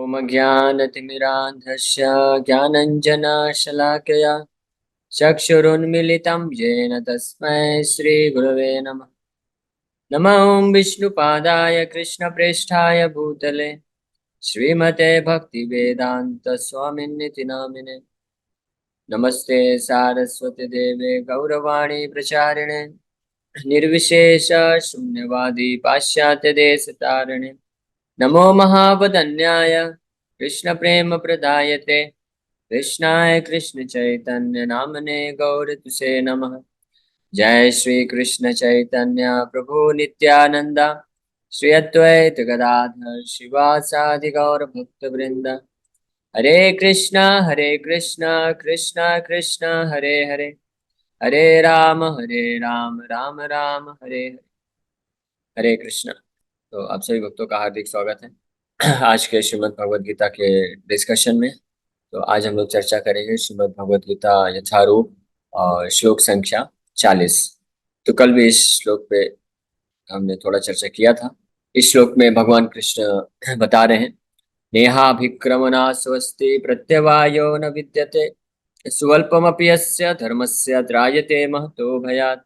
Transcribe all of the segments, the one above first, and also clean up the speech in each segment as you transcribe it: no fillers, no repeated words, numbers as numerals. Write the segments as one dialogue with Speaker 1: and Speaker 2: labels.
Speaker 1: ॐ ज्ञानतिमिरान्धस्य ज्ञानञ्जनशलाकया चक्षुरुन्मिलितं येन तस्मै श्रीगुरवे नमः। नमः ॐ विष्णुपादाय कृष्णप्रेष्ठाय भूतले श्रीमते भक्तिवेदान्तस्वामिन्निति नामिने। नमस्ते सारस्वती देवे गौरवाणी प्रचारिणे निर्विशेष शून्यवादी पाश्चात्यदेशतारिणे। नमो महावदन्याय कृष्णप्रेमप्रदायते कृष्णाय कृष्णचैतन्य नामने गौरतुसे नमः। जय श्री कृष्ण चैतन्य प्रभु नित्यानंद श्री अद्वैत गदाधर शिवासादि गौर भक्त वृंद। हरे कृष्णा कृष्णा कृष्णा हरे हरे, हरे राम राम राम हरे हरे। हरे कृष्णा। तो आप सभी भक्तों का हार्दिक स्वागत है आज के श्रीमद् भगवद गीता के डिस्कशन में। तो आज हम लोग चर्चा करेंगे श्रीमद् भगवद गीता यथारूप और श्लोक संख्या 40। तो कल भी इस श्लोक पे हमने थोड़ा चर्चा किया था। इस श्लोक में भगवान कृष्ण बता रहे हैं, नेहाभिक्रमणा स्वस्ति प्रत्यवायो न विद्यते स्वल्पमपि यस्य धर्मस्य त्रायते महतो भयात्।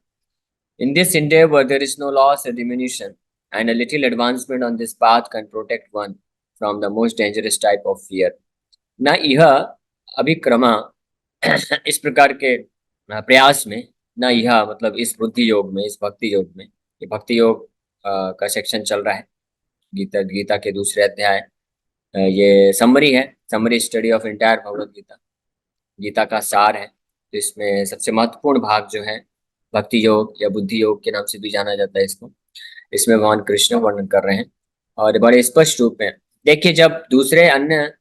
Speaker 1: In this endeavor, there is no loss or diminution, and a little advancement on this path can protect one from the most dangerous type of fear. न यह अभिक्रमा इस प्रकार के प्रयास में, न यह मतलब इस बुद्धि योग में, इस भक्ति योग में, ये भक्ति योग का सेक्शन चल रहा है गीता के दूसरे अध्याय। ये समरी है, summary study of entire Bhagavad Gita, Gita का सार है। तो इसमें सबसे महत्वपूर्ण भाग जो है भक्ति योग या बुद्धि योग के नाम से भी जाना जाता है इसको, इसमें भगवान कृष्ण वर्णन कर रहे हैं और बड़े स्पष्ट रूप में। देखिए, जब दूसरे अन्य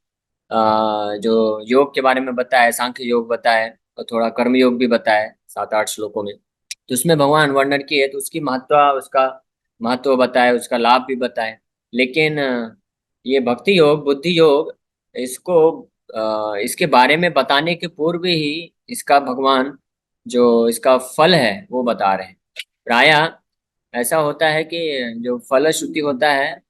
Speaker 1: जो योग के बारे में बताया, सांख्य योग बताया और थोड़ा कर्म योग भी बताया 7-8 श्लोकों में, तो उसमें भगवान वर्णन किए तो उसकी महत्व, उसका महत्व बताए, उसका लाभ भी बताए। लेकिन ये भक्ति योग, बुद्धि योग, इसको इसके बारे में बताने के पूर्व ही इसका भगवान जो इसका फल है वो बता रहे हैं। प्रायः ऐसा होता है कि जो फलश्रुति होता है,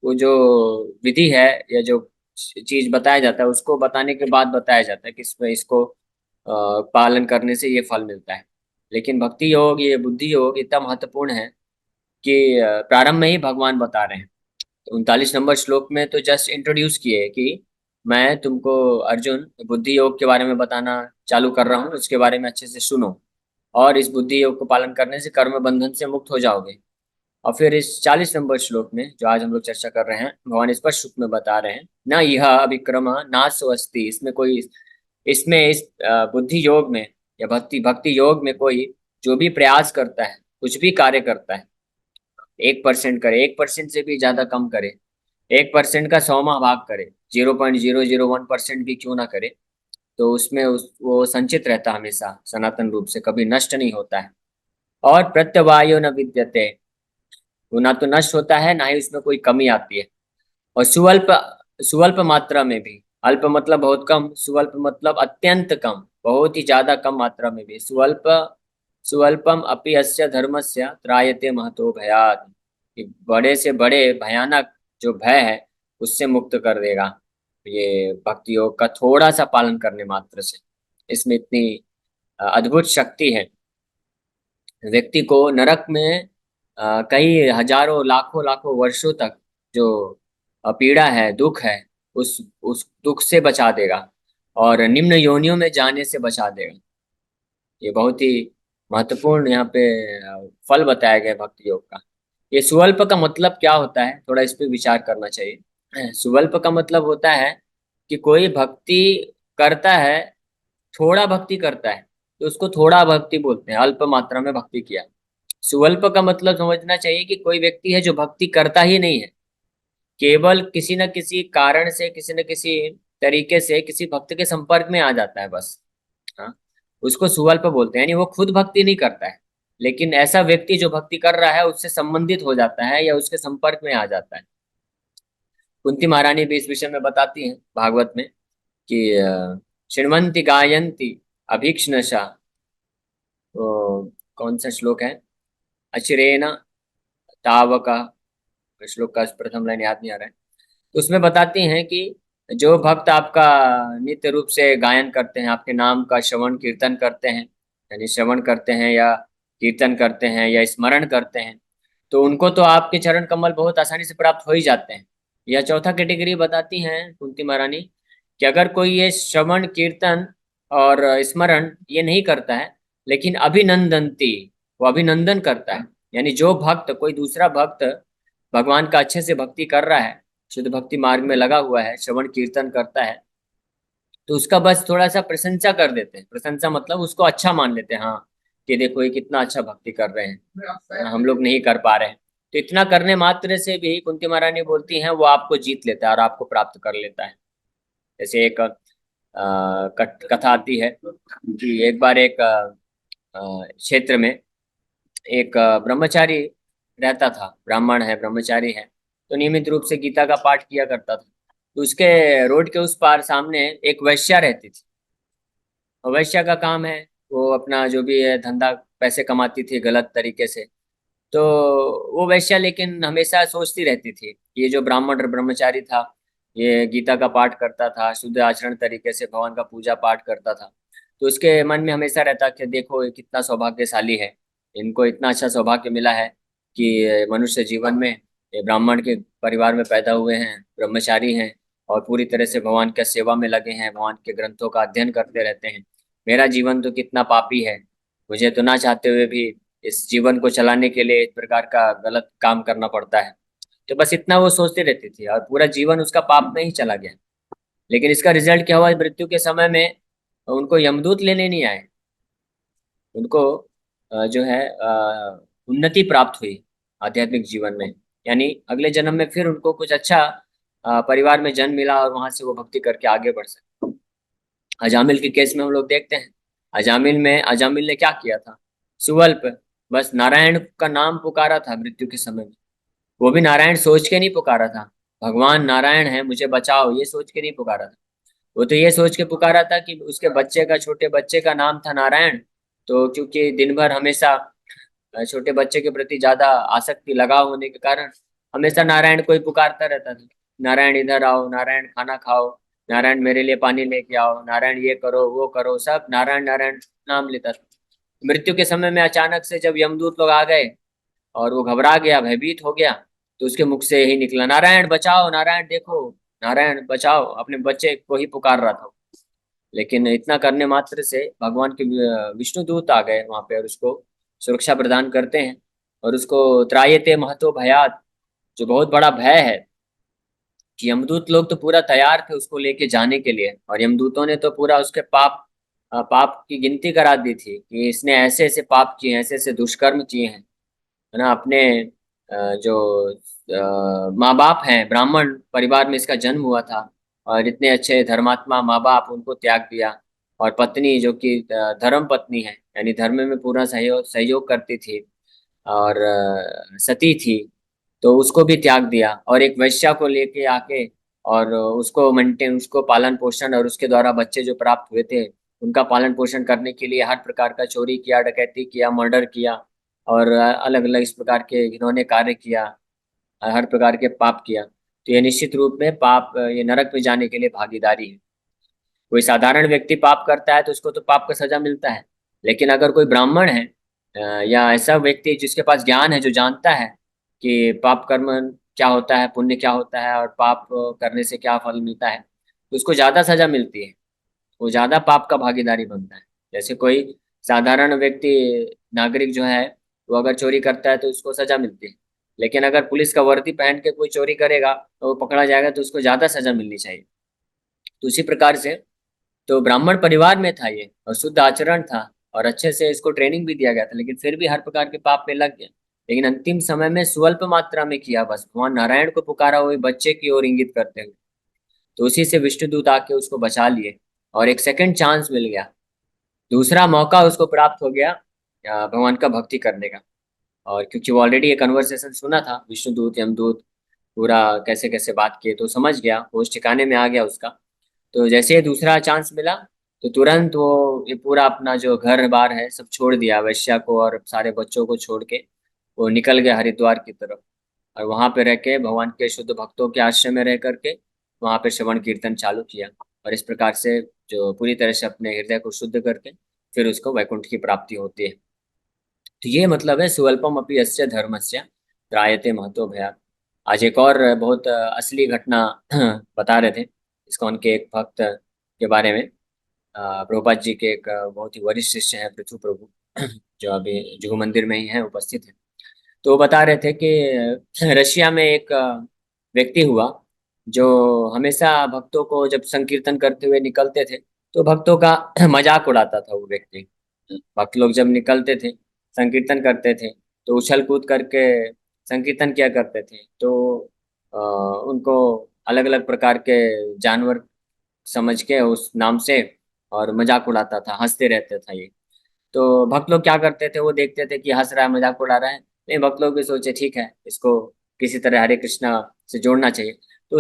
Speaker 1: वो जो विधि है या जो चीज बताया जाता है उसको बताने के बाद बताया जाता है कि इसमें इसको पालन करने से ये फल मिलता है। लेकिन भक्ति योग, ये बुद्धि योग इतना महत्वपूर्ण है कि प्रारंभ में ही भगवान बता रहे हैं। तो 39 नंबर श्लोक में तो जस्ट इंट्रोड्यूस किए कि मैं तुमको अर्जुन बुद्धि योग के बारे में बताना चालू कर रहा हूँ, इसके बारे में अच्छे से सुनो और इस बुद्धि योग को पालन करने से कर्म बंधन से मुक्त हो जाओगे। और फिर इस 40 नंबर श्लोक में जो आज हम लोग चर्चा कर रहे हैं, भगवान स्पष्ट रूप में बता रहे हैं, ना यह अभिक्रम ना स्वस्ति, इसमें कोई, इसमें इस बुद्धि योग में या भक्ति भक्ति योग में कोई जो भी प्रयास करता है, कुछ भी कार्य करता है, 1% करे, 1% से भी ज्यादा कम करे, 1% का 100वां भाग करे, 0.001% भी क्यों ना करे, तो उसमें वो संचित रहता हमेशा सनातन रूप से, कभी नष्ट नहीं होता है। और प्रत्यवायो न विद्यते, वो ना तो नष्ट होता है, ना ही उसमें कोई कमी आती है। और सुअल्प, सुअल्प मात्रा में भी, अल्प मतलब बहुत कम, सुअल्प मतलब अत्यंत कम, बहुत ही ज्यादा कम मात्रा में भी, सुअल्प सुअल्पम अपि अस्य धर्मस्य त्रायते महतो भयात्, कि बड़े से बड़े भयानक जो भय है उससे मुक्त कर देगा ये भक्ति योग का थोड़ा सा पालन करने मात्र से। इसमें इतनी अद्भुत शक्ति है। व्यक्ति को नरक में कई हजारों लाखों लाखों वर्षों तक जो पीड़ा है, दुख है, उस दुख से बचा देगा और निम्न योनियों में जाने से बचा देगा। ये बहुत ही महत्वपूर्ण यहाँ पे फल बताया गया भक्ति योग का। ये सुअल्प का मतलब क्या होता है, थोड़ा इस पे विचार करना चाहिए। सुअल्प का मतलब होता है कि कोई भक्ति करता है, थोड़ा भक्ति करता है तो उसको थोड़ा भक्ति बोलते हैं, अल्प मात्रा में भक्ति किया। सुअल्प का मतलब समझना चाहिए कि कोई व्यक्ति है जो भक्ति करता ही नहीं है, केवल किसी न किसी कारण से, किसी न किसी तरीके से किसी भक्त के संपर्क में आ जाता है बस। हाँ, उसको सुअल्प बोलते हैं, यानी वो खुद भक्ति नहीं करता है, लेकिन ऐसा व्यक्ति जो भक्ति कर रहा है उससे संबंधित हो जाता है या उसके संपर्क में आ जाता है। कुंती महारानी भी इस विषय में बताती हैं भागवत में कि शृण्वन्ति गायन्ति अभीक्ष्णशा, वो कौन सा श्लोक है, अचिरेण तावका, श्लोक का प्रथम लाइन याद नहीं आ रहा है। तो उसमें बताती हैं कि जो भक्त आपका नित्य रूप से गायन करते हैं, आपके नाम का श्रवण कीर्तन करते हैं, यानी श्रवण करते हैं या कीर्तन करते हैं या स्मरण करते हैं, तो उनको तो आपके चरण कमल बहुत आसानी से प्राप्त हो ही जाते हैं। यह चौथा कैटेगरी बताती हैं कुंती महारानी कि अगर कोई ये श्रवण कीर्तन और स्मरण ये नहीं करता है, लेकिन अभिनंदनती, वो अभिनंदन करता है, यानी जो भक्त, कोई दूसरा भक्त भगवान का अच्छे से भक्ति कर रहा है, शुद्ध भक्ति मार्ग में लगा हुआ है, श्रवण कीर्तन करता है, तो उसका बस थोड़ा सा प्रशंसा कर देते हैं। प्रशंसा मतलब उसको अच्छा मान लेते हैं, हाँ कि देखो ये कितना अच्छा भक्ति कर रहे हैं, हम लोग नहीं कर पा रहे हैं। तो इतना करने मात्र से भी कुंती महारानी बोलती हैं वो आपको जीत लेता है और आपको प्राप्त कर लेता है। जैसे एक कथा आती है कि एक बार एक क्षेत्र में एक ब्रह्मचारी रहता था, ब्राह्मण है, ब्रह्मचारी है, तो नियमित रूप से गीता का पाठ किया करता था। तो उसके रोड के उस पार सामने एक वैश्या रहती थी, और वैश्या का काम है वो अपना जो भी है धंधा पैसे कमाती थी गलत तरीके से। तो वो वैश्या लेकिन हमेशा सोचती रहती थी कि ये जो ब्राह्मण ब्रह्मचारी था, ये गीता का पाठ करता था, शुद्ध आचरण तरीके से भगवान का पूजा पाठ करता था, तो उसके मन में हमेशा रहता कि देखो ये कितना सौभाग्यशाली है, इनको इतना अच्छा सौभाग्य मिला है कि मनुष्य जीवन में ये ब्राह्मण के परिवार में पैदा हुए हैं, ब्रह्मचारी हैं और पूरी तरह से भगवान के सेवा में लगे हैं, भगवान के ग्रंथों का अध्ययन करते रहते हैं। मेरा जीवन तो कितना पापी है, मुझे तो ना चाहते हुए भी इस जीवन को चलाने के लिए इस प्रकार का गलत काम करना पड़ता है। तो बस इतना वो सोचती रहती थी और पूरा जीवन उसका पाप में ही चला गया। लेकिन इसका रिजल्ट क्या हुआ, मृत्यु के समय में उनको यमदूत लेने नहीं आए, उनको जो है उन्नति प्राप्त हुई आध्यात्मिक जीवन में, यानी अगले जन्म में फिर उनको कुछ अच्छा परिवार में जन्म मिला और वहां से वो भक्ति करके आगे बढ़ सके। अजामिल के केस में हम लोग देखते हैं, अजामिल ने क्या किया था, सुअल्प बस नारायण का नाम पुकारा था मृत्यु के समय में। वो भी नारायण सोच के नहीं पुकारा था, भगवान नारायण है मुझे बचाओ ये सोच के नहीं पुकारा था। वो तो ये सोच के पुकारा था कि उसके बच्चे का, छोटे बच्चे का नाम था नारायण, तो क्योंकि दिन भर हमेशा छोटे बच्चे के प्रति ज्यादा आसक्ति लगाव होने के कारण हमेशा नारायण को ही पुकारता रहता था। नारायण इधर आओ, नारायण खाना खाओ, नारायण मेरे लिए पानी लेके आओ, नारायण ये करो वो करो, सब नारायण नारायण नाम लेता था। मृत्यु के समय में अचानक से जब यमदूत लोग आ गए और वो घबरा गया, भयभीत हो गया, तो उसके मुख से यही निकला, नारायण बचाओ, नारायण देखो, नारायण बचाओ, अपने बच्चे को ही पुकार रहा था। लेकिन इतना करने मात्र से भगवान के विष्णु दूत आ गए वहां पे और उसको सुरक्षा प्रदान करते हैं और उसको त्रायते महतो भयात, जो बहुत बड़ा भय है, कि यमदूत लोग तो पूरा तैयार थे उसको लेके जाने के लिए, और यमदूतों ने तो पूरा उसके पाप की गिनती करा दी थी कि इसने ऐसे ऐसे पाप किए हैं, ऐसे ऐसे दुष्कर्म किए हैं, है ना। अपने जो माँ बाप हैं, ब्राह्मण परिवार में इसका जन्म हुआ था और इतने अच्छे धर्मात्मा माँ बाप, उनको त्याग दिया। और पत्नी जो कि धर्म पत्नी है, यानी धर्म में पूरा सहयोग सहयोग करती थी और सती थी, तो उसको भी त्याग दिया और एक वैश्या को लेके आके और उसको मेंटेन, उसको पालन पोषण और उसके द्वारा बच्चे जो प्राप्त हुए थे उनका पालन पोषण करने के लिए हर प्रकार का चोरी किया, डकैती किया, मर्डर किया और अलग अलग इस प्रकार के इन्होंने कार्य किया, हर प्रकार के पाप किया। तो ये निश्चित रूप में पाप, ये नरक में जाने के लिए भागीदारी है। कोई साधारण व्यक्ति पाप करता है तो उसको तो पाप का सजा मिलता है, लेकिन अगर कोई ब्राह्मण है या ऐसा व्यक्ति जिसके पास ज्ञान है, जो जानता है कि पाप कर्म क्या होता है, पुण्य क्या होता है और पाप करने से क्या फल मिलता है, तो उसको ज्यादा सजा मिलती है, वो ज्यादा पाप का भागीदारी बनता है। जैसे कोई साधारण व्यक्ति, नागरिक जो है, वो अगर चोरी करता है तो उसको सजा मिलती है, लेकिन अगर पुलिस का वर्दी पहन के कोई चोरी करेगा तो वो पकड़ा जाएगा, तो उसको ज्यादा सजा मिलनी चाहिए। तो उसी प्रकार से तो ब्राह्मण परिवार में था ये और शुद्ध आचरण था और अच्छे से इसको ट्रेनिंग भी दिया गया था, लेकिन फिर भी हर प्रकार के पाप में लग गया। लेकिन अंतिम समय में स्वल्प मात्रा में किया, बस भगवान नारायण को पुकारा हुए बच्चे की ओर इंगित करते हुए, तो उसी से विष्णुदूत आके उसको बचा लिए और एक सेकंड चांस मिल गया, दूसरा मौका उसको प्राप्त हो गया भगवान का भक्ति करने का। और क्योंकि वो ऑलरेडी ये कन्वर्सेशन सुना था, विष्णुदूत यमदूत पूरा कैसे कैसे बात किए, तो समझ गया, होश ठिकाने में आ गया उसका। तो जैसे ही दूसरा चांस मिला तो तुरंत वो ये पूरा अपना जो घर बार है सब छोड़ दिया, वैश्या को और सारे बच्चों को छोड़ के वो निकल गया हरिद्वार की तरफ। और वहां पे रह के भगवान के शुद्ध भक्तों के आश्रय में रह करके वहां पे श्रवण कीर्तन चालू किया, और इस प्रकार से जो पूरी तरह से अपने हृदय को शुद्ध करके फिर उसको वैकुंठ की प्राप्ति होती है। तो ये मतलब है स्वल्पम अपि यस्य धर्मस्य त्रायते महतो भयात्। आज एक और बहुत असली घटना बता रहे थे इस्कॉन के एक भक्त के बारे में। प्रभुपाद जी के एक बहुत ही वरिष्ठ शिष्य हैं पृथु प्रभु, जो अभी जुहू मंदिर में ही है उपस्थित है। तो वो बता रहे थे कि रशिया में एक व्यक्ति हुआ जो हमेशा भक्तों को जब संकीर्तन करते हुए निकलते थे तो भक्तों का मजाक उड़ाता था वो व्यक्ति। भक्त लोग जब निकलते थे, संकीर्तन करते थे, तो उछल कूद करके संकीर्तन किया करते थे, तो उनको अलग अलग प्रकार के जानवर समझ के उस नाम से और मजाक उड़ाता था, हंसते रहते था ये। तो भक्त लोग क्या करते थे, वो देखते थे कि हंस रहा है, मजाक उड़ा रहा है, नहीं भक्त लोग भी सोचे ठीक है इसको किसी तरह हरे कृष्णा से जोड़ना चाहिए। तो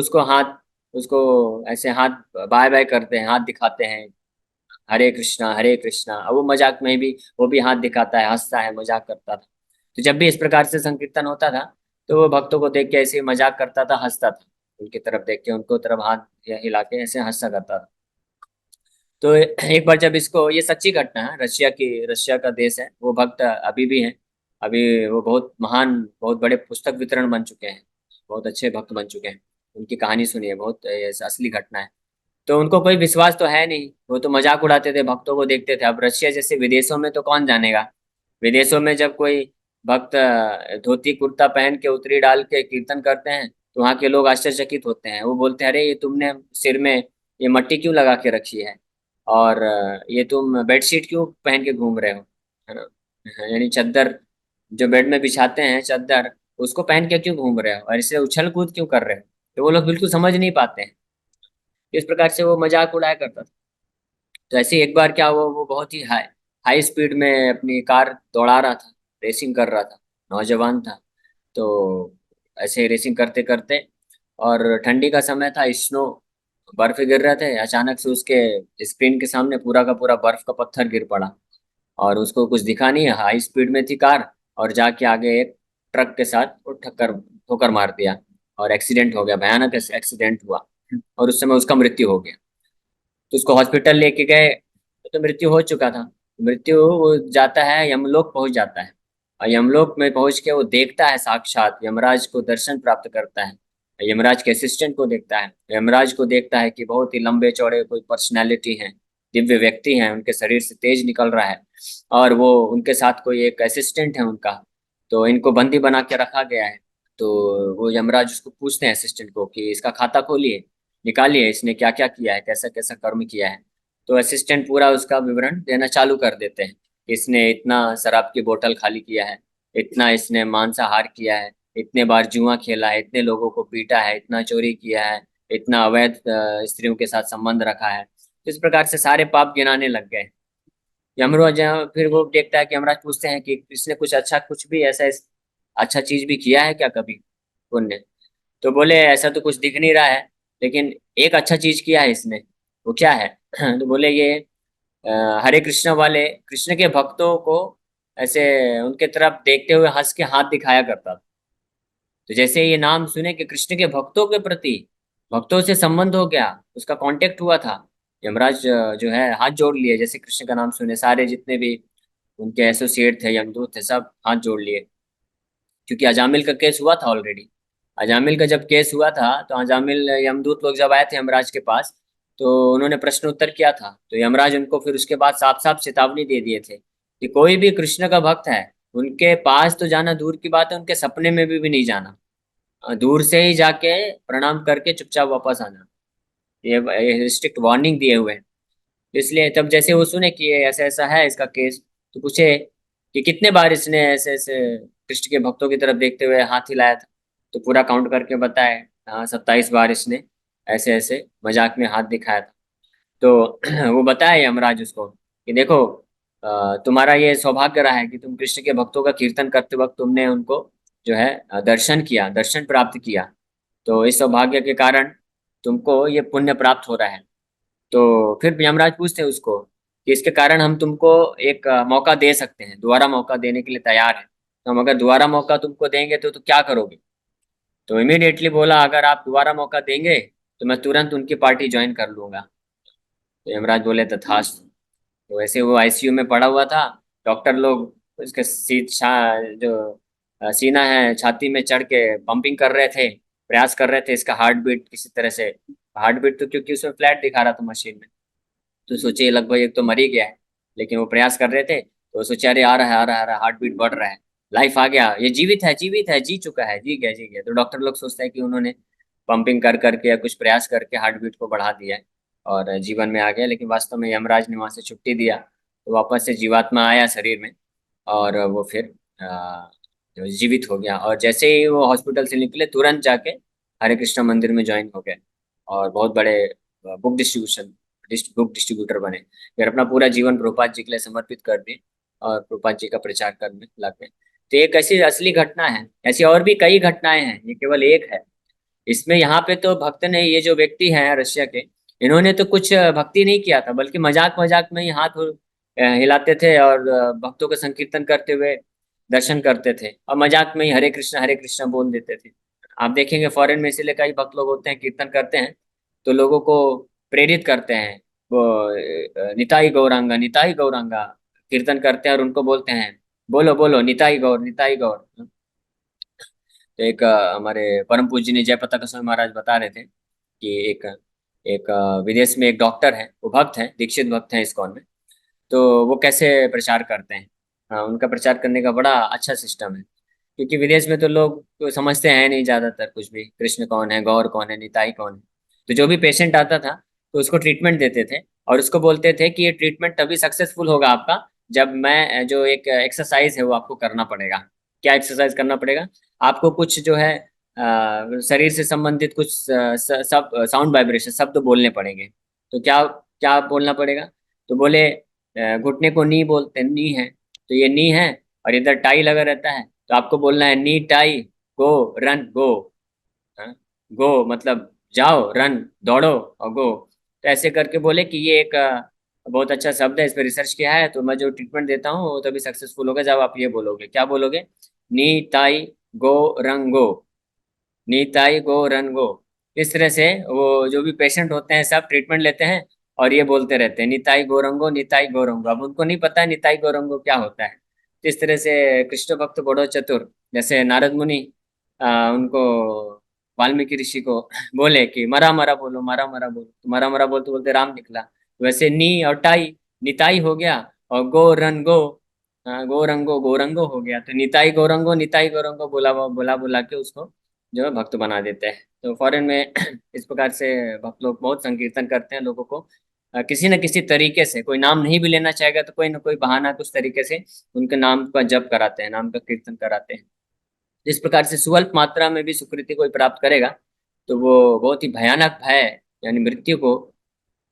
Speaker 1: उसको ऐसे हाथ बाय बाय करते हैं, हाथ दिखाते हैं, हरे कृष्णा हरे कृष्णा। अब वो मजाक में भी वो भी हाथ दिखाता है, हंसता है, मजाक करता था। तो जब भी इस प्रकार से संकीर्तन होता था तो वो भक्तों को देख के ऐसे ही मजाक करता था, हंसता था, उनकी तरफ देख के उनको तरफ हाथ हिला के ऐसे हंसा करता था। तो एक बार जब इसको, ये सच्ची घटना है, रशिया का देश है, वो भक्त अभी भी हैं। अभी वो बहुत महान, बहुत बड़े पुस्तक वितरण बन चुके हैं, बहुत अच्छे भक्त बन चुके हैं। उनकी कहानी सुनिए, बहुत ये असली घटना है। तो उनको कोई विश्वास तो है नहीं, वो तो मजाक उड़ाते थे, भक्तों को देखते थे। अब रशिया जैसे विदेशों में तो कौन जानेगा। विदेशों में जब कोई भक्त धोती कुर्ता पहन के उत्तरी डाल के कीर्तन करते हैं तो वहाँ के लोग आश्चर्यचकित होते हैं। वो बोलते हैं, अरे ये तुमने सिर में ये मट्टी क्यों लगा के रखी है, और ये तुम बेडशीट क्यों पहन के घूम रहे हो, है ना। यानी चद्दर जो बेड में बिछाते हैं, चद्दर, उसको पहन के क्यों घूम रहे हो, और इसे उछल कूद क्यों कर रहे हो। तो वो लोग बिल्कुल समझ नहीं पाते हैं। इस प्रकार से वो मजाक उड़ाया करता था। तो ऐसे ही एक बार क्या हुआ, वो बहुत ही हाई हाई स्पीड में अपनी कार दौड़ा रहा था, रेसिंग कर रहा था, नौजवान था। तो ऐसे ही रेसिंग करते करते, और ठंडी का समय था, स्नो, बर्फ गिर रहे थे, अचानक से उसके स्क्रीन के सामने पूरा का पूरा बर्फ का पत्थर गिर पड़ा। और उसको कुछ दिखा नहीं, हाई स्पीड में थी कार, और जाके आगे एक ट्रक के साथ वो ठक्कर ठोकर मार दिया, और एक्सीडेंट हो गया, भयानक एक्सीडेंट हुआ, और उस समय उसका मृत्यु हो गया। तो उसको हॉस्पिटल लेके गए, तो मृत्यु हो चुका था। मृत्यु वो जाता है, यमलोक पहुंच जाता है, और यमलोक में पहुंच के वो देखता है, साक्षात यमराज को दर्शन प्राप्त करता है। यमराज के असिस्टेंट को देखता है, यमराज को देखता है कि बहुत ही लंबे चौड़े कोई पर्सनैलिटी हैं, दिव्य व्यक्ति हैं, उनके शरीर से तेज निकल रहा है, और वो उनके साथ कोई एक असिस्टेंट है उनका। तो इनको बंदी बना के रखा गया है। तो वो यमराज उसको पूछते हैं असिस्टेंट को कि इसका खाता खोलिए, निकालिए, इसने क्या क्या किया है, कैसा कैसा कर्म किया है। तो असिस्टेंट पूरा उसका विवरण देना चालू कर देते हैं। इसने इतना शराब की बोतल खाली किया है, इतना इसने मांसाहार किया है, इतने बार जुआ खेला है, इतने लोगों को पीटा है, इतना चोरी किया है, इतना अवैध स्त्रियों के साथ संबंध रखा है। तो इस प्रकार से सारे पाप गिनाने लग गए। यमराज फिर वो देखता है कि यमराज पूछते हैं कि इसने कुछ अच्छा, कुछ भी ऐसा अच्छा चीज भी किया है क्या कभी, पुण्य। तो बोले ऐसा तो कुछ दिख नहीं रहा है, लेकिन एक अच्छा चीज किया है इसने। वो क्या है तो बोले ये हरे कृष्ण वाले कृष्ण के भक्तों को ऐसे उनके तरफ देखते हुए हंस के हाथ दिखाया करता था। तो जैसे ये नाम सुने कि कृष्ण के भक्तों के प्रति, भक्तों से संबंध हो गया, उसका कांटेक्ट हुआ था, यमराज जो है हाथ जोड़ लिए, जैसे कृष्ण का नाम सुने सारे जितने भी उनके एसोसिएट थे, यमदूत थे, सब हाथ जोड़ लिए। क्योंकि अजामिल का केस हुआ था ऑलरेडी। अजामिल का जब केस हुआ था तो अजामिल, यमदूत लोग जब आए थे यमराज के पास, तो उन्होंने प्रश्न उत्तर किया था, तो यमराज उनको फिर उसके बाद साफ साफ चेतावनी दे दिए थे कि कोई भी कृष्ण का भक्त है, उनके पास तो जाना दूर की बात है, उनके सपने में भी नहीं जाना। दूर से ही जाके प्रणाम करके चुपचाप वापस आना। ये स्ट्रिक्ट वार्निंग दिए हुए हैं। इसलिए तब जैसे वो सुने कि ये ऐसा ऐसा है इसका केस, तो पूछे कि कितने बार इसने ऐसे ऐसे कृष्ण के भक्तों की तरफ देखते हुए हाथ हिलाया था। तो पूरा काउंट करके बताए, हाँ 27 बार इसने ऐसे ऐसे मजाक में हाथ दिखाया था। तो वो बताया यमराज उसको कि देखो, तुम्हारा ये सौभाग्य रहा है कि तुम कृष्ण के भक्तों का कीर्तन करते वक्त तुमने उनको जो है दर्शन किया, दर्शन प्राप्त किया। तो इस सौभाग्य के कारण तुमको ये पुण्य प्राप्त हो रहा है। तो फिर यमराज पूछते हैं उसको कि इसके कारण हम तुमको एक मौका दे सकते हैं, दोबारा मौका देने के लिए तैयार है, तो हम अगर दोबारा मौका तुमको देंगे तो क्या करोगे। तो इमीडिएटली बोला, अगर आप दोबारा मौका देंगे तो मैं तुरंत उनकी पार्टी ज्वाइन कर लूंगा। तो यमराज बोले तथास्तु। तो वैसे वो आईसीयू में पड़ा हुआ था। डॉक्टर लोग उसके जो सीना है छाती में चढ़ के पंपिंग कर रहे थे, प्रयास कर रहे थे इसका हार्ट बीट किसी तरह से। हार्ट बीट तो क्योंकि उसमें फ्लैट दिखा रहा था मशीन में, तो सोचे लगभग एक तो मर ही गया है। लेकिन वो प्रयास कर रहे थे तो सोचे अरे आ रहा है, आ रहा है, आ रहा है, हार्ट बीट बढ़ रहा है, लाइफ आ गया, ये जीवित है, जीवित है, जी चुका है, जी गया, जी गया। तो डॉक्टर लोग सोचते हैं कि उन्होंने पंपिंग कर करके या कुछ प्रयास करके हार्ट बीट को बढ़ा दिया है और जीवन में आ गया। लेकिन वास्तव में यमराज ने वहां से छुट्टी दिया, तो वापस से जीवात्मा आया शरीर में, और वो फिर जो जीवित हो गया। और जैसे ही वो हॉस्पिटल से निकले तुरंत जाके हरे कृष्णा मंदिर में ज्वाइन हो गए और बहुत बड़े बुक डिस्ट्रीब्यूटर बने। फिर अपना पूरा जीवन प्रभुपाद जी के लिए समर्पित कर दिए और प्रभुपाद जी का प्रचार करने लगे। तो एक ऐसी असली घटना है। ऐसी और भी कई घटनाएं हैं, ये केवल एक है। इसमें यहाँ पे तो भक्त ने, ये जो व्यक्ति हैं रशिया के, इन्होंने तो कुछ भक्ति नहीं किया था, बल्कि मजाक मजाक में ही हाथ हिलाते थे और भक्तों का संकीर्तन करते हुए दर्शन करते थे और मजाक में ही हरे कृष्णा बोल देते थे। आप देखेंगे फॉरेन में इसीलिए कई भक्त लोग होते हैं, कीर्तन करते हैं तो लोगों को प्रेरित करते हैं। वो निताई गौरांगा कीर्तन करते हैं और उनको बोलते हैं बोलो बोलो निताई गौर, निताई गौर। तो एक हमारे परम पूज्य जयप्रताप गोस्वामी महाराज बता रहे थे कि एक विदेश में एक डॉक्टर है, वो भक्त है, दीक्षित भक्त है इस्कॉन में। तो वो कैसे प्रचार करते हैं। हाँ, उनका प्रचार करने का बड़ा अच्छा सिस्टम है, क्योंकि विदेश में तो लोग तो समझते हैं नहीं ज्यादातर कुछ भी, कृष्ण कौन है, गौर कौन है, निताई कौन है। तो जो भी पेशेंट आता था तो उसको ट्रीटमेंट देते थे और उसको बोलते थे कि ये ट्रीटमेंट तभी सक्सेसफुल होगा आपका जब मैं जो एक एक्सरसाइज है वो आपको करना पड़ेगा। क्या एक्सरसाइज करना पड़ेगा? आपको कुछ जो है शरीर से संबंधित कुछ सब साउंड वाइब्रेशन शब्द बोलने पड़ेंगे। तो क्या क्या बोलना पड़ेगा? तो बोले घुटने को नी बोलते हैं, नी है, तो ये नी है और इधर टाई लगा रहता है, तो आपको बोलना है नी टाई गो रन गो। हाँ? गो मतलब जाओ, रन दौड़ो, और गो। तो ऐसे करके बोले कि ये एक बहुत अच्छा शब्द है, इस पर रिसर्च किया है, तो मैं जो ट्रीटमेंट देता हूँ वो तभी सक्सेसफुल होगा जब आप ये बोलोगे। क्या बोलोगे? नी ताई गो रंगो, नीताई गो रन गो। इस तरह से वो जो भी पेशेंट होते हैं सब ट्रीटमेंट लेते हैं और ये बोलते रहते हैं निताई गौरंगो, निताई गौरंगो। अब उनको नहीं पता है निताई गौरंगो क्या होता है। तो इस तरह से कृष्ण भक्त बड़ो चतुर, जैसे नारद मुनि उनको, वाल्मीकि ऋषि को बोले कि मरा मरा बोलो, मरा मरा बोलो, तो मरा मरा बोलते बोलते राम निकला। वैसे नी और टाई, निताई हो गया, और गो रन गो, गौरंगो गौरंगो हो गया। तो निताई गौरंगो, निताई गौरंगो बोला बोला बोला के उसको जो है भक्त बना देते हैं। तो फॉरेन में इस प्रकार से भक्त लोग बहुत संकीर्तन करते हैं, लोगों को किसी न किसी तरीके से, कोई नाम नहीं भी लेना चाहेगा तो कोई ना कोई बहाना कुछ तरीके से उनके नाम का जप कराते हैं, नाम का कीर्तन कराते हैं। इस प्रकार से स्वल्प मात्रा में भी सुकृति कोई प्राप्त करेगा तो वो बहुत ही भयानक भय, यानी मृत्यु को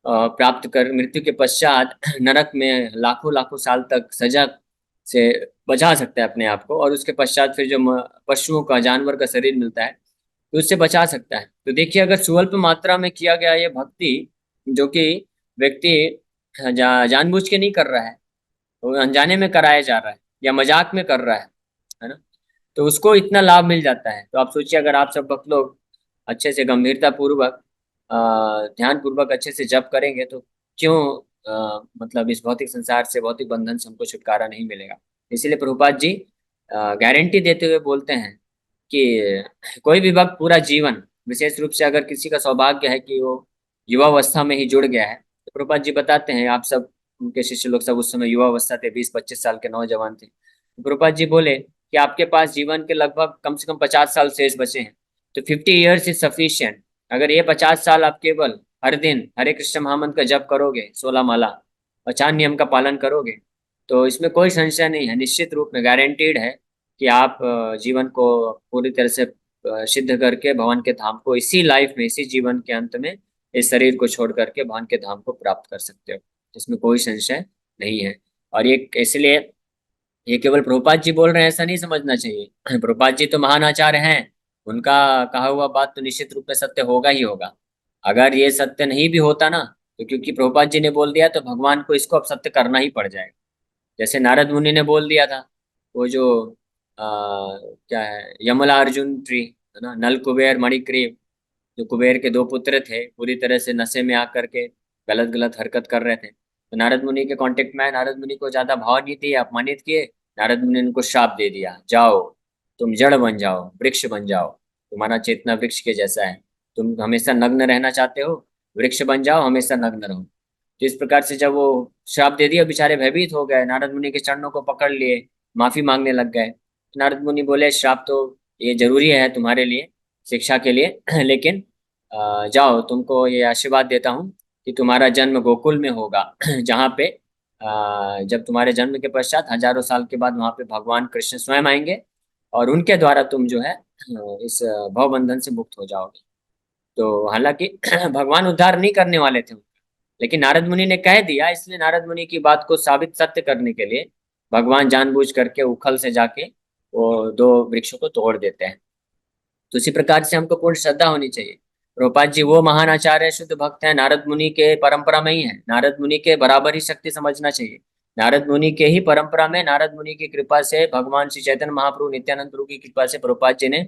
Speaker 1: प्राप्त कर, मृत्यु के पश्चात नरक में लाखों लाखों साल तक सजा से बचा सकता है अपने आप को, और उसके पश्चात फिर जो पशुओं का, जानवर का शरीर मिलता है तो उससे बचा सकता है। तो देखिए अगर स्वल्प मात्रा में किया गया ये भक्ति, जो कि व्यक्ति जानबूझ के नहीं कर रहा है, वो अनजाने में कराया जा रहा है या मजाक में कर रहा है ना, तो उसको इतना लाभ मिल जाता है। तो आप सोचिए अगर आप सब भक्त लोग अच्छे से गंभीरता पूर्वक ध्यान पूर्वक अच्छे से जप करेंगे तो क्यों मतलब इस भौतिक संसार से, भौतिक बंधन से हमको छुटकारा नहीं मिलेगा। इसीलिए प्रभुपाद जी गारंटी देते हुए बोलते हैं कि कोई भी भक्त पूरा जीवन, विशेष रूप से अगर किसी का सौभाग्य है कि वो युवावस्था में ही जुड़ गया है, तो प्रभुपाद जी बताते हैं, आप सब उनके शिष्य लोग सब उस समय युवावस्था थे, 20-25 साल के नौजवान थे। तो प्रभुपाद जी बोले कि आपके पास जीवन के लगभग कम से कम 50 साल शेष बचे हैं, तो 50 years इज सफिशियंट। अगर ये 50 साल आप केवल हर दिन हरे कृष्ण महामंत्र का जप करोगे, 16 माला, और 4 नियम का पालन करोगे, तो इसमें कोई संशय नहीं है, निश्चित रूप में गारंटीड है कि आप जीवन को पूरी तरह से सिद्ध करके भगवान के धाम को इसी लाइफ में, इसी जीवन के अंत में इस शरीर को छोड़ करके भगवान के धाम को प्राप्त कर सकते हो। इसमें कोई संशय नहीं है। और ये इसलिए ये केवल प्रभुपाद जी बोल रहे हैं ऐसा नहीं समझना चाहिए। प्रभुपाद जी तो महान आचार्य हैं, उनका कहा हुआ बात तो निश्चित रूप में सत्य होगा ही होगा। अगर ये सत्य नहीं भी होता ना, तो क्योंकि प्रभुपाद जी ने बोल दिया तो भगवान को इसको अब सत्य करना ही पड़ जाएगा। जैसे नारद मुनि ने बोल दिया था, वो जो क्या है, यमला अर्जुन ट्री, है ना, नल कुबेर मणिग्रीव, जो कुबेर के दो पुत्र थे पूरी तरह से नशे में आकर के गलत गलत हरकत कर रहे थे, तो नारद मुनि के कांटेक्ट में आए। नारद मुनि को ज्यादा भाव नहीं दिए, अपमानित किए। नारद मुनि ने उनको श्राप दे दिया, जाओ तुम जड़ बन जाओ, वृक्ष बन जाओ, तुम्हारा चेतना वृक्ष के जैसा है। तुम हमेशा नग्न रहना चाहते हो, वृक्ष बन जाओ, हमेशा नग्न रहो। तो इस प्रकार से जब वो श्राप दे दिया, बेचारे भयभीत हो गए, नारद मुनि के चरणों को पकड़ लिए, माफी मांगने लग गए। नारद मुनि बोले, श्राप तो ये जरूरी है तुम्हारे लिए, शिक्षा के लिए लेकिन जाओ, तुमको ये आशीर्वाद देता हूँ कि तुम्हारा जन्म गोकुल में होगा जहाँ पे जब तुम्हारे जन्म के पश्चात हजारों साल के बाद वहाँ पे भगवान कृष्ण स्वयं आएंगे, और उनके द्वारा तुम जो है इस भव बंधन से मुक्त हो जाओगे। तो हालांकि भगवान उद्धार नहीं करने वाले थे, लेकिन नारद मुनि ने कह दिया, इसलिए नारद मुनि की बात को साबित सत्य करने के लिए भगवान जानबूझ करके उखल से जाके वो दो वृक्षों को तोड़ देते हैं। तो इसी प्रकार से हमको पूर्ण श्रद्धा होनी चाहिए। प्रभुपाद जी वो महान आचार्य शुद्ध भक्त हैं, नारद मुनि के परंपरा में ही है, नारद मुनि के बराबर ही शक्ति समझना चाहिए। नारद मुनि के ही परंपरा में, नारद मुनि की कृपा से, भगवान श्री चैतन्य महाप्रभु नित्यानंद प्रभु की कृपा से प्रभुपाद जी ने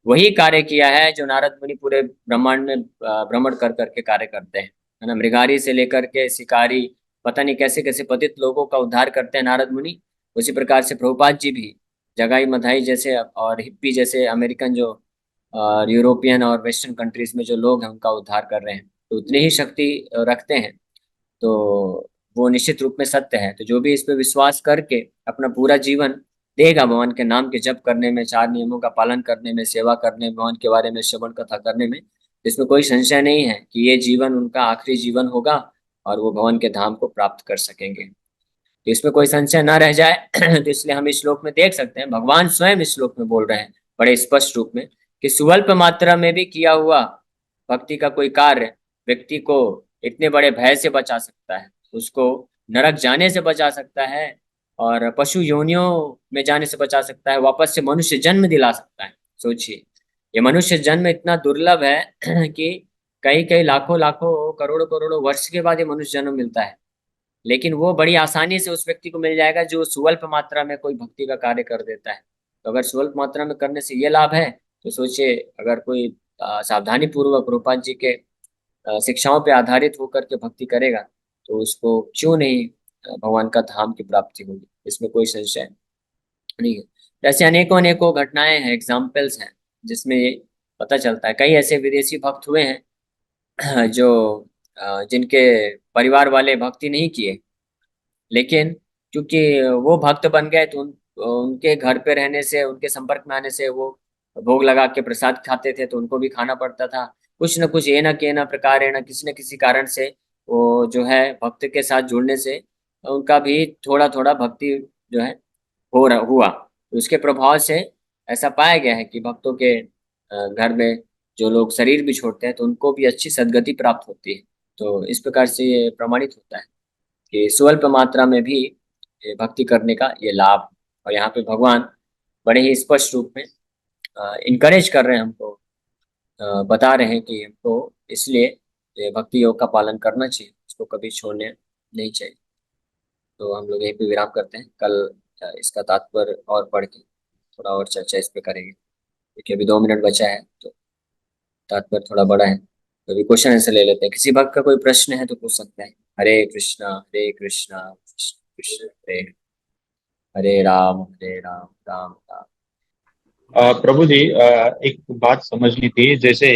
Speaker 1: वही कार्य किया है जो नारद मुनि पूरे ब्रह्मांड में भ्रमण कर करके कार्य करते हैं, है ना। मृगारी से लेकर के शिकारी, पता नहीं कैसे कैसे पतित लोगों का उद्धार करते हैं नारद मुनि। उसी प्रकार से प्रभुपाद जी भी जगाई मधाई जैसे और हिप्पी जैसे अमेरिकन जो और यूरोपियन और वेस्टर्न कंट्रीज में जो लोग हैं उनका उद्धार कर रहे हैं, तो उतनी ही शक्ति रखते हैं। तो वो निश्चित रूप में सत्य है। तो जो भी इस पे विश्वास करके अपना पूरा जीवन देगा भगवान के नाम के जप करने में, चार नियमों का पालन करने में, सेवा करने में, भगवान के बारे में श्रवण कथा करने में, इसमें कोई संशय नहीं है कि ये जीवन उनका आखिरी जीवन होगा और वो भगवान के धाम को प्राप्त कर सकेंगे। तो इसमें कोई संशय ना रह जाए तो इसलिए हम इस श्लोक में देख सकते हैं, भगवान स्वयं इस श्लोक में बोल रहे हैं बड़े स्पष्ट रूप में कि स्वल्प मात्रा में भी किया हुआ भक्ति का कोई कार्य व्यक्ति को इतने बड़े भय से बचा सकता है, उसको नरक जाने से बचा सकता है, और पशु योनियों में जाने से बचा सकता है, वापस से मनुष्य जन्म दिला सकता है। सोचिए, ये मनुष्य जन्म इतना दुर्लभ है कि कई कई लाखों लाखों करोड़ों करोड़ों वर्ष के बाद ये मनुष्य जन्म मिलता है, लेकिन वो बड़ी आसानी से उस व्यक्ति को मिल जाएगा जो स्वल्प मात्रा में कोई भक्ति का कार्य कर देता है। तो अगर स्वल्प मात्रा में करने से ये लाभ है, तो सोचिए अगर कोई सावधानी पूर्वक रूपाल जी के शिक्षाओं पे आधारित होकर के भक्ति करेगा, तो उसको क्यों नहीं भगवान का धाम की प्राप्ति होगी, इसमें कोई संशय नहीं है। ऐसे अनेकों अनेकों घटनाएं हैं, एग्जाम्पल्स हैं, जिसमें ये पता चलता है। कई ऐसे विदेशी भक्त हुए हैं जो जिनके परिवार वाले भक्ति नहीं किए, लेकिन क्योंकि वो भक्त बन गए तो उनके घर पे रहने से, उनके संपर्क में आने से वो भोग लगा के प्रसाद खाते थे, तो उनको भी खाना पड़ता था। कुछ न कुछ ये न के न प्रकार है, न किसी न किसी कारण से वो जो है भक्त के साथ जुड़ने से उनका भी थोड़ा थोड़ा भक्ति जो है हुआ। तो उसके प्रभाव से ऐसा पाया गया है कि भक्तों के घर में जो लोग शरीर भी छोड़ते हैं तो उनको भी अच्छी सदगति प्राप्त होती है। तो इस प्रकार से ये प्रमाणित होता है कि स्वल्प मात्रा में भी ये भक्ति करने का ये लाभ। और यहाँ पे भगवान बड़े ही स्पष्ट रूप में इनकरेज कर रहे हैं हमको, बता रहे हैं कि हमको इसलिए ये भक्ति योग का पालन करना चाहिए, इसको कभी छोड़ने नहीं चाहिए। तो हम लोग यहीं पे विराम करते हैं, कल इसका तात्पर्य और पढ़ के थोड़ा और चर्चा इस पे करेंगे, क्योंकि अभी 2 मिनट बचा है तो तात्पर्य थोड़ा बड़ा है। तो अभी क्वेश्चन आंसर ले लेते हैं, किसी भक्त का कोई प्रश्न है तो पूछ सकते हैं। हरे कृष्णा कृष्ण कृष्ण हरे हरे राम हरे राम राम राम।
Speaker 2: प्रभु जी, एक बात समझनी थी। जैसे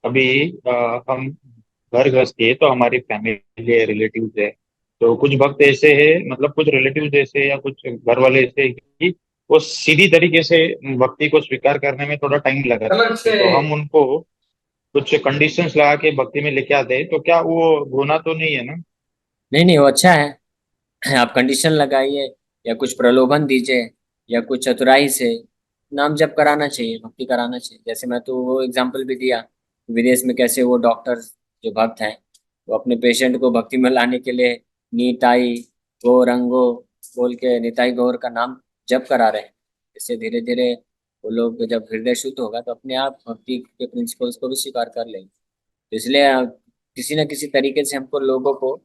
Speaker 2: अभी हम घर गृहस्थी है, तो हमारी फैमिली है, रिलेटिव्स है। तो कुछ भक्त ऐसे हैं, मतलब कुछ रिलेटिव्स ऐसे या कुछ घर वाले ऐसे हैं कि वो सीधी तरीके से भक्ति को स्वीकार करने में थोड़ा टाइम लगाते हैं। तो हम उनको कुछ कंडीशंस लगा के भक्ति में लेके आते हैं, तो क्या वो गुनाह तो नहीं है ना?
Speaker 1: नहीं नहीं, वो अच्छा है। आप कंडीशन लगाइए या कुछ प्रलोभन दीजिए या कुछ चतुराई से नाम जप कराना चाहिए, भक्ति कराना चाहिए। जैसे मैं तो वो एग्जाम्पल भी दिया, विदेश में कैसे वो डॉक्टर जो भक्त हैं वो अपने पेशेंट को भक्ति में लाने के लिए नीताई गौरंगो बोल के निताई गौर का नाम जप करा रहे हैं। इससे धीरे धीरे वो लोग जब हृदय शुद्ध होगा तो अपने आप भक्ति के प्रिंसिपल्स को भी स्वीकार कर लेंगे। तो इसलिए किसी न किसी तरीके से हमको लोगों को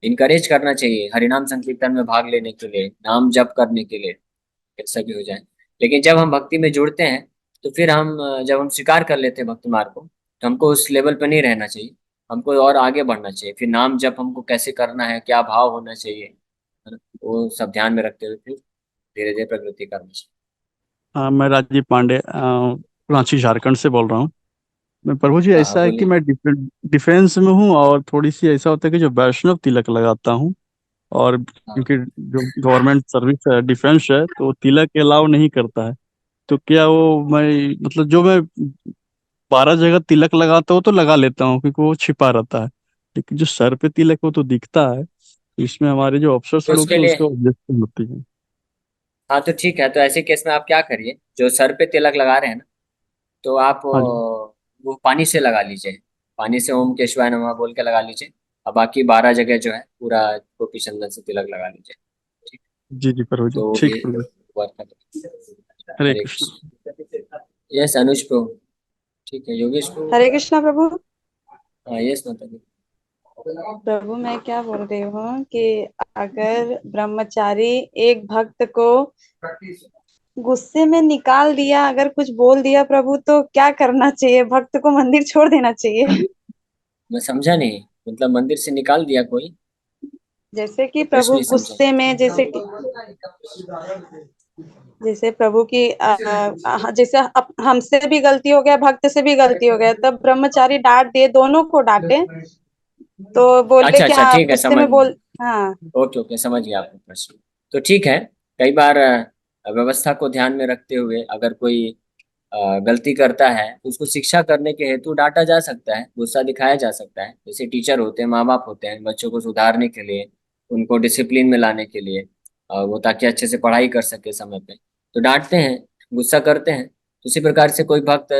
Speaker 1: इनकरेज करना चाहिए हरिनाम संकीर्तन में भाग लेने के लिए, नाम जप करने के लिए, कैसा भी हो जाए। लेकिन जब हम भक्ति में जुड़ते हैं तो फिर हम जब हम स्वीकार कर लेते हैं भक्ति मार्ग को, तो हमको उस लेवल पे नहीं रहना चाहिए, हमको और आगे बढ़ना चाहिए। फिर नाम जप हमको कैसे करना है, क्या भाव होना चाहिए, है ना, वो सब ध्यान में रखते हुए फिर धीरे धीरे प्रगति करनी चाहिए।
Speaker 3: हाँ, मैं राजीव पांडे रांची झारखंड से बोल रहा हूँ। मैं प्रभु जी,
Speaker 1: हाँ हाँ
Speaker 3: ऐसा है कि
Speaker 1: बोलिए।
Speaker 3: मैं डिफेंस में हूँ, और थोड़ी सी ऐसा होता है कि जो वैष्णव तिलक लगाता हूँ। और
Speaker 1: हाँ
Speaker 3: क्योंकि जो गवर्नमेंट सर्विस है, डिफेंस है, तो तिलक अलाउ नहीं करता है। तो क्या वो मैं, मतलब जो मैं 12 जगह तिलक लगाता हूँ तो लगा लेता हूँ, क्योंकि वो छिपा रहता है। लेकिन जो सर पे तिलक वो तो दिखता है। इसमें हमारे जो अफसर्स
Speaker 1: तो
Speaker 3: लोग
Speaker 1: उसके
Speaker 3: हैं
Speaker 1: लिए,
Speaker 3: उसको ऑब्जेक्शन होती है।
Speaker 1: हाँ तो ठीक है, तो ऐसे केस में आप क्या करिए, जो सर पे तिलक लगा रहे हैं ना, तो आप
Speaker 3: हाँ जी।
Speaker 1: वो पानी से लगा लीजिए। पानी से ओम केशवाय नमः बोल के लगा लीजिए। अब बाकी 12 जगह जो है पूरा गोपी चंदन से तिलक लगा लीजिए। ठीक।
Speaker 3: जी जी प्रभु जी,
Speaker 1: तो वो भी
Speaker 3: ठीक प्रभु।
Speaker 1: वर्क करेगा।
Speaker 3: हरे
Speaker 1: हरे
Speaker 3: कृष्ण।
Speaker 1: कृष्ण। यस अनुज प्रभु। ठीक है योगेश प्रभु।
Speaker 4: हरे कृष्णा प्रभु।
Speaker 1: हाँ यस माता जी।
Speaker 4: प्रभु मैं क्या बोल रही हूँ कि अगर ब्रह्मचारी एक भक्त को गुस्से में निकाल दिया, अगर कुछ बोल दिया प्रभु, तो क्या करना चाहिए? भक्त को मंदिर छोड़ देना चाहिए?
Speaker 1: मैं समझा नहीं, मतलब मंदिर से निकाल दिया कोई?
Speaker 4: जैसे कि
Speaker 1: प्रश्न
Speaker 4: प्रभु
Speaker 1: नहीं समझा।
Speaker 4: गुस्से में, जैसे प्रभु की जैसे हमसे भी गलती हो गया, भक्त से भी गलती हो गया, तब ब्रह्मचारी डांट दिए, दोनों को डांटे, तो बोले
Speaker 1: अच्छा
Speaker 4: कि
Speaker 1: अच्छा
Speaker 4: हाँ
Speaker 1: ठीक है,
Speaker 4: गुस्से
Speaker 1: समझ
Speaker 4: में
Speaker 1: गया।
Speaker 4: बोल। हाँ।
Speaker 1: ओके ओके, समझ गया आपका प्रश्न। तो ठीक है, कई बार व्यवस्था को ध्यान में रखते हुए अगर कोई गलती करता है तो उसको शिक्षा करने के हेतु डांटा जा सकता है, गुस्सा दिखाया जा सकता है। जैसे टीचर होते हैं, माँ बाप होते हैं, बच्चों को सुधारने के लिए, उनको डिसिप्लिन में लाने के लिए, वो ताकि अच्छे से पढ़ाई कर सके समय पे, तो डांटते हैं, गुस्सा करते हैं। तो उसी प्रकार से कोई भक्त,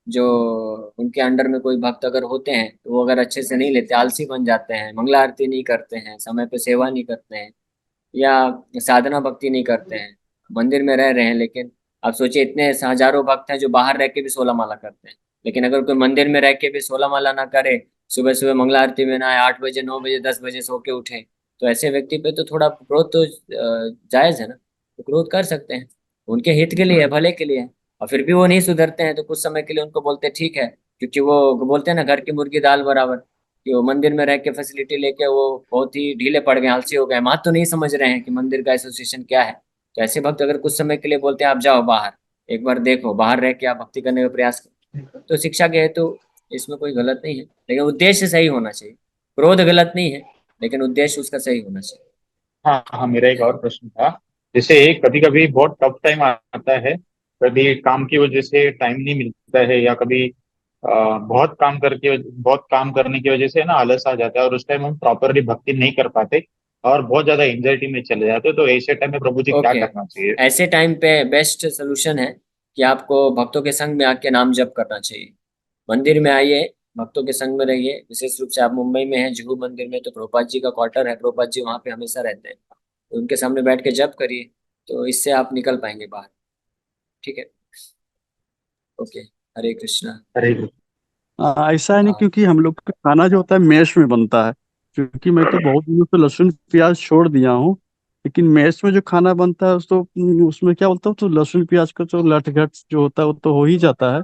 Speaker 1: जो उनके अंडर में कोई भक्त अगर होते हैं, तो वो अगर अच्छे से नहीं लेते, आलसी बन जाते हैं, मंगला आरती नहीं करते हैं, समय पे सेवा नहीं करते हैं, या साधना भक्ति नहीं करते हैं, मंदिर में रह रहे हैं, लेकिन आप सोचिए इतने हजारों भक्त हैं जो बाहर रह के भी 16 माला करते हैं, लेकिन अगर कोई मंदिर में रह के भी 16 माला ना करे, सुबह सुबह मंगला आरती में ना आए, 8 बजे 9 बजे 10 बजे सो के उठे, तो ऐसे व्यक्ति पे तो थोड़ा क्रोध तो जायज है ना, तो क्रोध कर सकते हैं, उनके हित के लिए है, भले के लिए है। और फिर भी वो नहीं सुधरते हैं तो कुछ समय के लिए उनको बोलते हैं ठीक है, क्योंकि वो बोलते हैं ना, घर की मुर्गी दाल बराबर, कि वो मंदिर में रह के फैसिलिटी लेके वो बहुत ही ढीले पड़ गए, आलसी हो गए, माँ तो नहीं समझ रहे हैं कि मंदिर का एसोसिएशन क्या है। तो ऐसे भक्त अगर कुछ समय के लिए बोलते हैं आप जाओ बाहर, एक बार देखो, बाहर रह के आप भक्ति करने का प्रयास करो, तो शिक्षा के हेतु इसमें कोई गलत नहीं है, लेकिन उद्देश्य सही होना चाहिए। क्रोध गलत नहीं है, लेकिन उद्देश्य उसका सही होना चाहिए।
Speaker 2: हाँ हाँ, मेरा एक और प्रश्न था। जैसे कभी कभी बहुत टफ टाइम आता है, कभी काम की वजह से टाइम नहीं मिलता है, या कभी बहुत काम करने की वजह से ना आलस आ जाता है, और उस टाइम हम प्रॉपरली भक्ति नहीं कर पाते और बहुत ज्यादा एंजाइटी में चले जाते, तो ऐसे टाइम में प्रभु जी क्या
Speaker 1: ओके,
Speaker 2: करना चाहिए?
Speaker 1: ऐसे टाइम पे बेस्ट सोल्यूशन है कि आपको भक्तों के संग में आके नाम जप करना चाहिए। मंदिर में आइए, भक्तों के संग में रहिए, विशेष रूप से आप मुंबई में हैं जुहू मंदिर में, तो प्रभुपाद जी का क्वार्टर है, प्रभुपाद जी वहाँ पे हमेशा रहते हैं, तो उनके सामने बैठ के जप करिए, तो इससे आप निकल पाएंगे बाहर। ठीक है। ओके। हरे कृष्णा।
Speaker 2: हरे कृष्ण।
Speaker 3: ऐसा है नहीं,
Speaker 1: हाँ
Speaker 3: क्योंकि हम लोग का खाना जो होता है मेस में बनता है। क्योंकि मैं तो बहुत दिनों से लहसुन प्याज छोड़ दिया हूँ। लेकिन मेस में जो खाना बनता है तो उसमें क्या बोलता हूँ, तो लहसुन प्याज का जो लटघट जो होता है वो तो हो ही जाता है।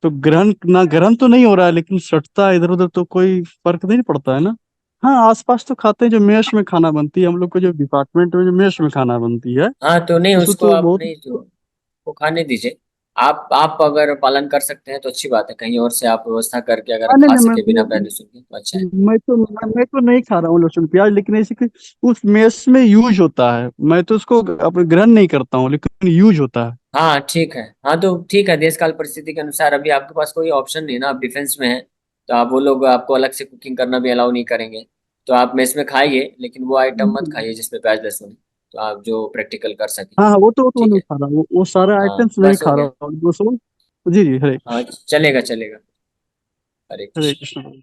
Speaker 3: तो ग्रहण ना, ग्रहण तो नहीं हो रहा है, लेकिन सटता है इधर उधर, तो कोई फर्क नहीं पड़ता है ना। हाँ, आसपास तो खाते हैं जो मेस में खाना बनती है, हम लोग को जो डिपार्टमेंट में जो मेस में खाना बनती है
Speaker 1: हाँ, तो नहीं,
Speaker 3: उसको
Speaker 1: उसको
Speaker 3: तो
Speaker 1: आप
Speaker 3: बहुत।
Speaker 1: नहीं, जो वो खाने दीजिए। आप अगर पालन कर सकते हैं तो अच्छी बात है, कहीं और से आप व्यवस्था करके अगर
Speaker 3: हाँ, नहीं
Speaker 1: खा
Speaker 3: नहीं,
Speaker 1: सके बिना प्याज लहसुन के तो अच्छा है।
Speaker 3: मैं तो नहीं खा रहा हूँ लहसुन प्याज, लेकिन ऐसे कि उस मेस में यूज होता है, मैं तो उसको अपने ग्रहण नहीं करता हूँ, लेकिन यूज होता है।
Speaker 1: हाँ ठीक है, हाँ तो ठीक है, देश काल परिस्थिति के अनुसार अभी आपके पास कोई ऑप्शन नहीं ना, आप डिफेंस में हैं, तो आप, वो लोग आपको अलग से कुकिंग करना भी अलाउ नहीं करेंगे, तो आप मेस में खाइए, लेकिन वो आइटम मत खाइए जिसमें प्याज लहसुन है, तो आप जो प्रैक्टिकल कर सकें।
Speaker 3: हाँ हाँ, वो तो
Speaker 1: ठीक
Speaker 3: नहीं
Speaker 1: है।
Speaker 3: खा रहा हूँ, वो सारे
Speaker 1: हाँ
Speaker 3: आइटम्स नहीं
Speaker 1: बस हो
Speaker 3: खा
Speaker 1: गया।
Speaker 3: रहा हूँ वो सब। जी जी, हरे
Speaker 1: हाँ
Speaker 3: कृष्ण।
Speaker 1: चलेगा चलेगा। हरे
Speaker 3: हरे
Speaker 1: कृष्ण।
Speaker 3: कृष्ण।